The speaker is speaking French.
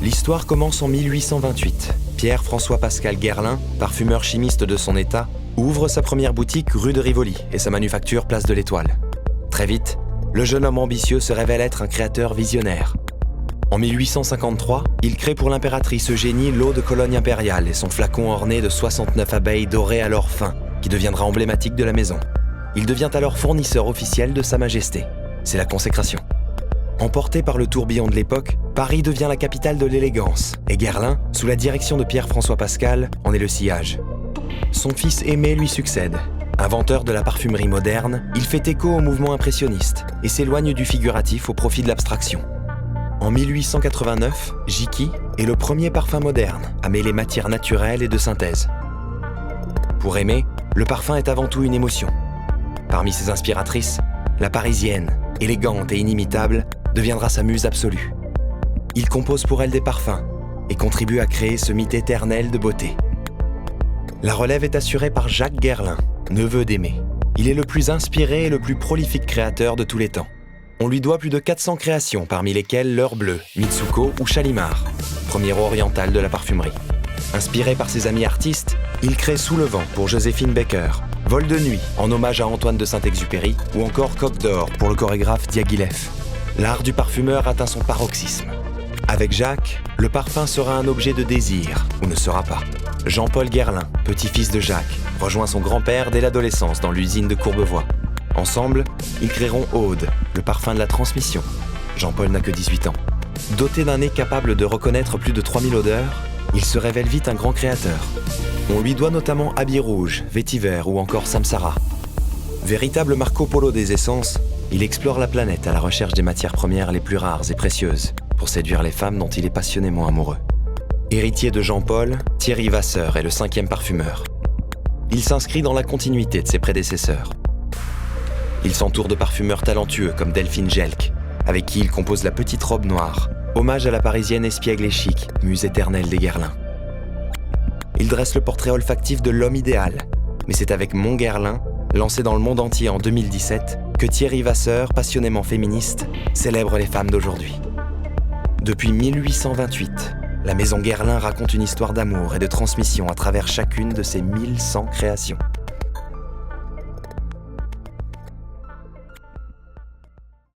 L'histoire commence en 1828. Pierre-François Pascal Guerlain, parfumeur chimiste de son état, ouvre sa première boutique rue de Rivoli et sa manufacture place de l'Étoile. Très vite, le jeune homme ambitieux se révèle être un créateur visionnaire. En 1853, il crée pour l'impératrice Eugénie l'eau de Cologne impériale et son flacon orné de 69 abeilles dorées à l'or fin, qui deviendra emblématique de la maison. Il devient alors fournisseur officiel de Sa Majesté. C'est la consécration. Emporté par le tourbillon de l'époque, Paris devient la capitale de l'élégance, et Guerlain, sous la direction de Pierre-François Pascal, en est le sillage. Son fils Aimé lui succède. Inventeur de la parfumerie moderne, il fait écho au mouvement impressionniste et s'éloigne du figuratif au profit de l'abstraction. En 1889, Jicky est le premier parfum moderne à mêler matières naturelles et de synthèse. Pour Aimé, le parfum est avant tout une émotion. Parmi ses inspiratrices, la Parisienne, élégante et inimitable, deviendra sa muse absolue. Il compose pour elle des parfums et contribue à créer ce mythe éternel de beauté. La relève est assurée par Jacques Guerlain, neveu d'Aimé. Il est le plus inspiré et le plus prolifique créateur de tous les temps. On lui doit plus de 400 créations, parmi lesquelles L'Heure Bleue, Mitsuko ou Chalimar, premier oriental de la parfumerie. Inspiré par ses amis artistes, il crée Sous le vent pour Joséphine Baker, Vol de nuit en hommage à Antoine de Saint-Exupéry ou encore Coq d'or pour le chorégraphe Diaghilev. L'art du parfumeur atteint son paroxysme. Avec Jacques, le parfum sera un objet de désir, ou ne sera pas. Jean-Paul Guerlain, petit-fils de Jacques, rejoint son grand-père dès l'adolescence dans l'usine de Courbevoie. Ensemble, ils créeront Aude, le parfum de la transmission. Jean-Paul n'a que 18 ans. Doté d'un nez capable de reconnaître plus de 3000 odeurs, il se révèle vite un grand créateur. On lui doit notamment Habit Rouge, Vétiver ou encore Samsara. Véritable Marco Polo des essences, il explore la planète à la recherche des matières premières les plus rares et précieuses pour séduire les femmes dont il est passionnément amoureux. Héritier de Jean-Paul, Thierry Vasseur est le 5e parfumeur. Il s'inscrit dans la continuité de ses prédécesseurs. Il s'entoure de parfumeurs talentueux comme Delphine Gelk, avec qui il compose La Petite Robe Noire, hommage à la Parisienne espiègle et chic, muse éternelle des Guerlain. Il dresse le portrait olfactif de l'homme idéal, mais c'est avec Mon Guerlain, lancé dans le monde entier en 2017, que Thierry Vasseur, passionnément féministe, célèbre les femmes d'aujourd'hui. Depuis 1828, la maison Guerlain raconte une histoire d'amour et de transmission à travers chacune de ses 1100 créations.